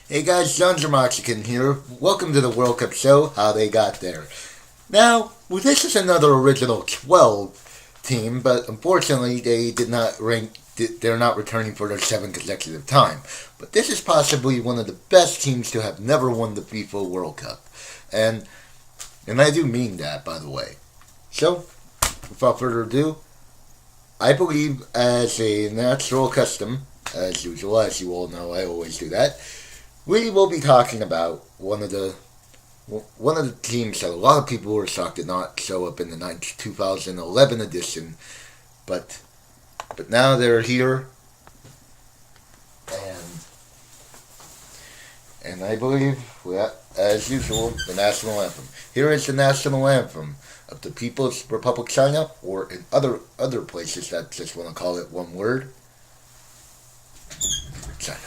Hey guys, John Dramoxican here. Welcome to the World Cup show, How They Got There. Now, well, this is another original 12 team, but unfortunately they did not rank, they're not returning for their 7th consecutive time. But this is possibly one of the best teams to have never won the FIFA World Cup. And I do mean that, by the way. So, without further ado, I believe as a natural custom, as usual, as you all know, I always do that. We will be talking about one of the teams that a lot of people were shocked did not show up in the 2011 edition, but now they're here, and I believe, as usual, the national anthem. Here is the national anthem of the People's Republic of China, or in other places that just want to call it one word, China.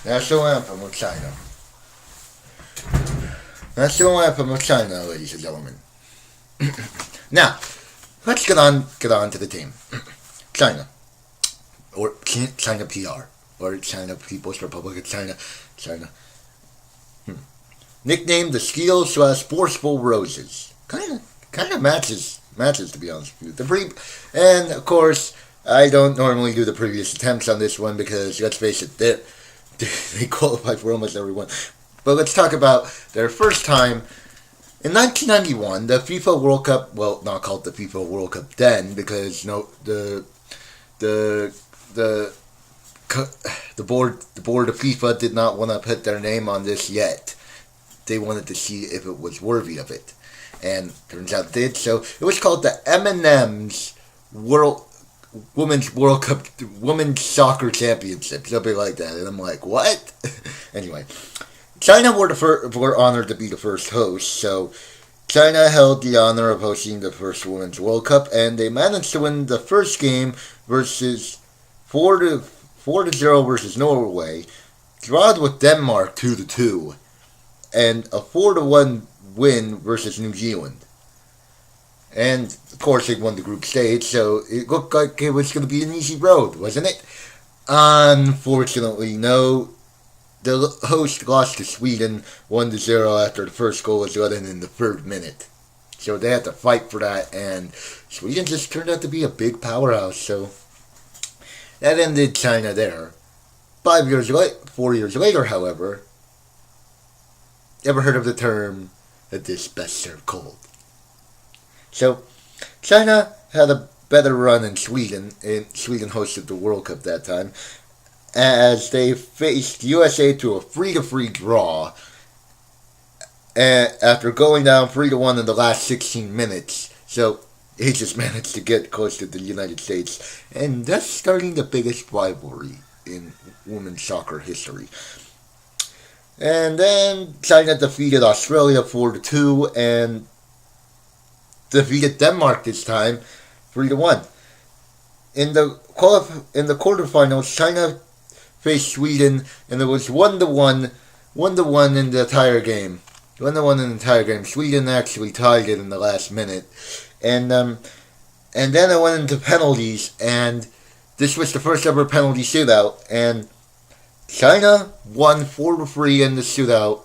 National Anthem of China. National Anthem of China, ladies and gentlemen. Now, let's get on to the team. China. Or China PR. Or China People's Republic of China. China. Nicknamed the Steel/Forceful Roses. Kind of matches to be honest with you. And of course, I don't normally do the previous attempts on this one because let's face it, they qualify for almost everyone. But let's talk about their first time. In 1991, the FIFA World Cup, well, not called the FIFA World Cup then, because the board of FIFA did not want to put their name on this yet. They wanted to see if it was worthy of it, and turns out it did. So it was called the M&M's Women's World Cup, Women's Soccer Championship, something like that. And I'm like, what? Anyway, China were honored to be the first host, so China held the honor of hosting the first Women's World Cup, and they managed to win the first game versus 4-0 versus Norway, drawed with Denmark 2-2, and a 4-1 win versus New Zealand. And, of course, they won the group stage, so it looked like it was going to be an easy road, wasn't it? Unfortunately, no. The host lost to Sweden 1-0 after the first goal was let in the 3rd minute. So they had to fight for that, and Sweden just turned out to be a big powerhouse, so that ended China there. 4 years later, however, ever heard of the term, a dish best served cold? So, China had a better run in Sweden, and Sweden hosted the World Cup that time, as they faced USA to a 3-3 draw after going down 3-1 in the last 16 minutes. So, they just managed to get close to the United States, and that's starting the biggest rivalry in women's soccer history. And then China defeated Australia 4-2, and defeated Denmark this time 3-1. In the quarterfinals, China faced Sweden, and it was 1-1 in the entire game. 1-1 in the entire game. Sweden actually tied it in the last minute, and then it went into penalties, and this was the first ever penalty shootout, and China won 4-3 in the shootout.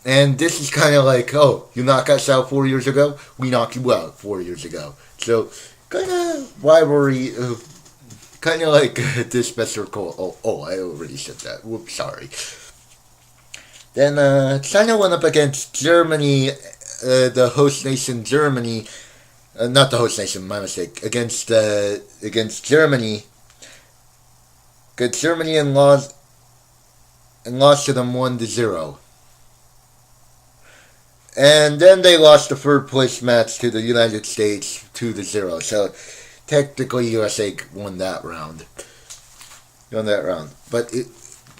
And this is kind of like, oh, you knocked us out 4 years ago? We knocked you out 4 years ago. So, kind of rivalry, kind of like this special call. Oh, I already said that. Whoops, sorry. Then China went up against Germany, the host nation Germany. Not the host nation, my mistake. Against Germany. Germany and lost and lost to them 1-0. And then they lost the third place match to the United States 2-0. So technically USA won that round. But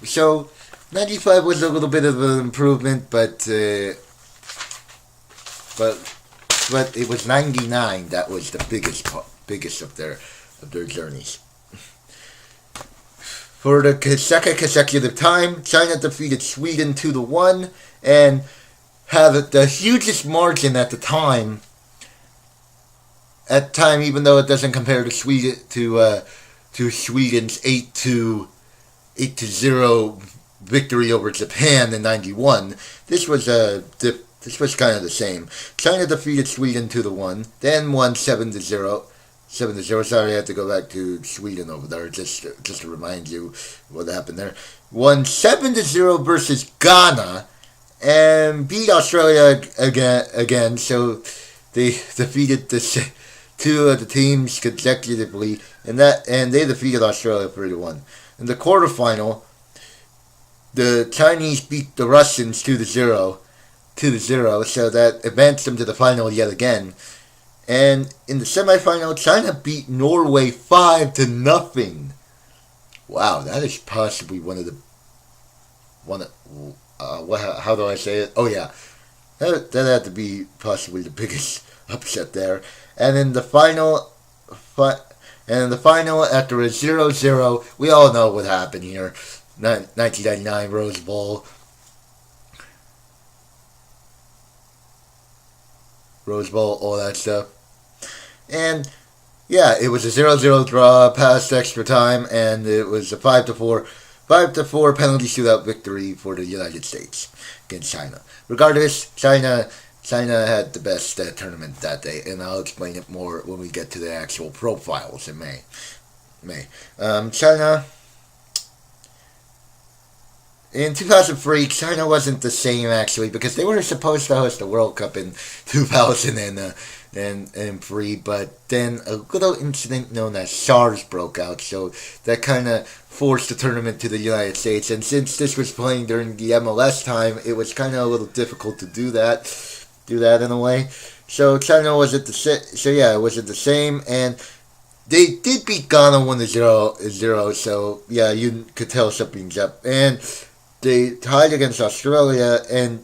so 95 was a little bit of an improvement, but it was 99 that was the biggest of their journeys. For the second consecutive time, China defeated Sweden 2-1 and had the hugest margin at the time. Even though it doesn't compare to Sweden to Sweden's 8-0 victory over Japan in '91, this was kind of the same. China defeated Sweden 2-1, then won 7-0. 7-0. Sorry, I had to go back to Sweden over there just to remind you what happened there. Won 7-0 versus Ghana and beat Australia again. So they defeated two of the teams consecutively, and they defeated Australia 3-1. In the quarterfinal, the Chinese beat the Russians 2-0, so that advanced them to the final yet again. And in the semifinal, China beat Norway 5-0. Wow, that is possibly how do I say it? Oh yeah, that had to be possibly the biggest upset there. And in the final, after a 0-0, we all know what happened here. 1999 Rose Bowl. All that stuff. And yeah, it was a 0-0 draw past extra time, and it was a 5-4 penalty shootout victory for the United States against China. Regardless, China had the best tournament that day, and I'll explain it more when we get to the actual profiles in May. China. In 2003, China wasn't the same, actually, because they were supposed to host the World Cup in 2003, but then a little incident known as SARS broke out, so that kind of forced the tournament to the United States, and since this was playing during the MLS time, it was kind of a little difficult to do that in a way. So China wasn't the same, and they did beat Ghana 1-0, so yeah, you could tell something's up, and they tied against Australia and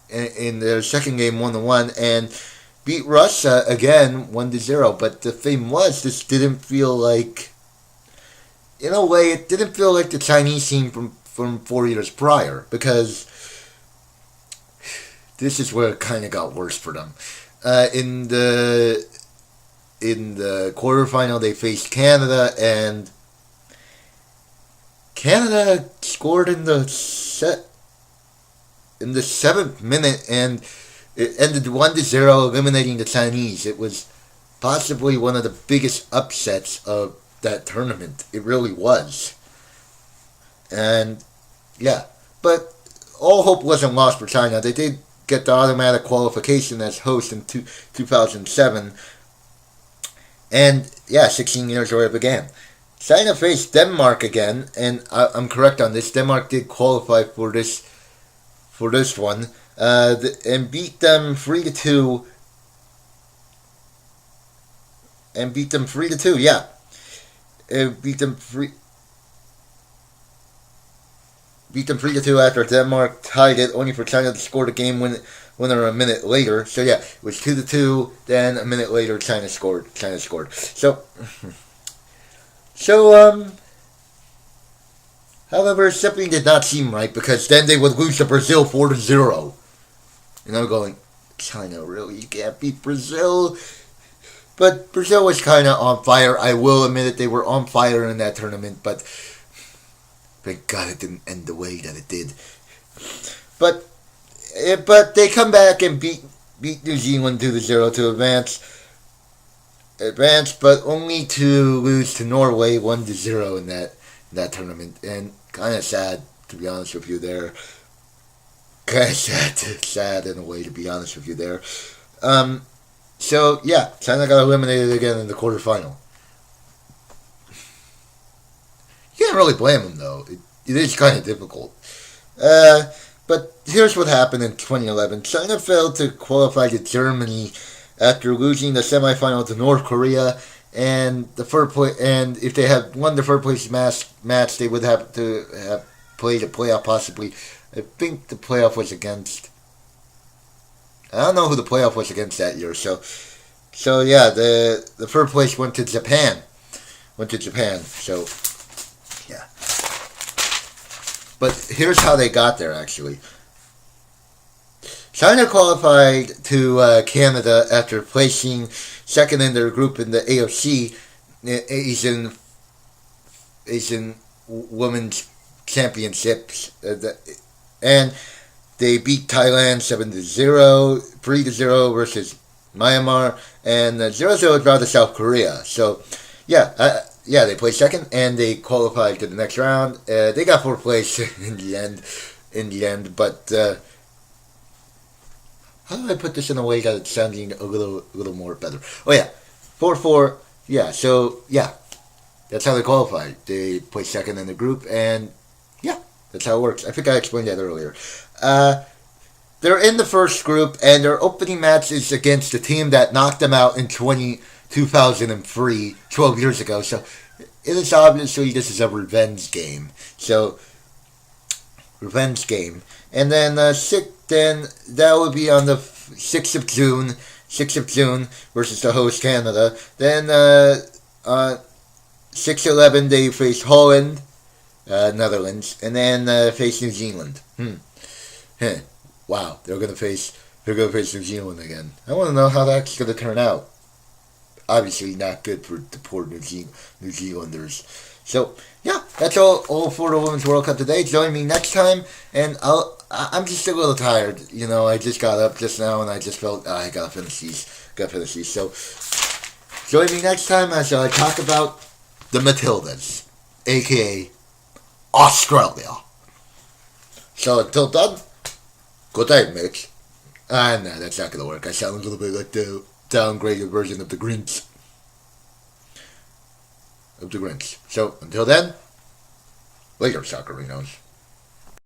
in their second game 1-1 and beat Russia again 1-0. But the thing was, this didn't feel like, in a way, it didn't feel like the Chinese team from 4 years prior, because this is where it kind of got worse for them. In the quarterfinal, they faced Canada, and Canada scored in the 7th minute, and it ended 1-0, eliminating the Chinese. It was possibly one of the biggest upsets of that tournament. It really was. And yeah, but all hope wasn't lost for China. They did get the automatic qualification as host in 2007. And yeah, 16 years where it began. China faced Denmark again, and I'm correct on this. Denmark did qualify for this one, and beat them 3-2. Yeah, beat them 3-2 after Denmark tied it, only for China to score the game winner a minute later. So yeah, it was 2-2. Then a minute later, China scored. So, however, something did not seem right, because then they would lose to Brazil 4-0. And I'm going, China, really? You can't beat Brazil? But Brazil was kind of on fire. I will admit it, they were on fire in that tournament, but thank God it didn't end the way that it did. But they come back and beat New Zealand 2-0 to advance, but only to lose to Norway 1-0 in that tournament, and kind of sad, to be honest with you there. Kind of sad in a way, to be honest with you there. So yeah, China got eliminated again in the quarterfinal. You can't really blame them though. It is kind of difficult. But here's what happened in 2011. China failed to qualify to Germany after losing the semifinal to North Korea, and and if they had won the first place match, they would have to have played a playoff possibly. I think the playoff was against. I don't know who the playoff was against that year. So yeah, the first place went to Japan. So yeah. But here's how they got there, actually. China qualified to Canada after placing second in their group in the AOC, Asian Women's Championships. And they beat Thailand 7-0, 3-0 versus Myanmar, and 0-0 draw to South Korea. So, yeah, they played second and they qualified to the next round. They got fourth place in the end. But how do I put this in a way that it's sounding a little more better? Oh yeah, 4-4. Yeah, so yeah, that's how they qualified. They played second in the group, and yeah, that's how it works. I think I explained that earlier. They're in the first group, and their opening match is against the team that knocked them out in 2003, 12 years ago. So it is obviously this is a revenge game. And then then that would be on the 6th of June versus the host Canada. Then 6/11 they face Holland, Netherlands, and then face New Zealand. Wow, they're gonna face New Zealand again. I want to know how that's gonna turn out. Obviously not good for the poor New Zealanders. So yeah, that's all for the Women's World Cup today. Join me next time, and I'm just a little tired. You know, I just got up just now, and I just felt I gotta finish these. So join me next time as I talk about the Matildas, aka Australia. So until then, good day, Mitch. No, that's not gonna work. I sound a little bit like the downgraded version of the Grinch. So until then, later, Soccerinos.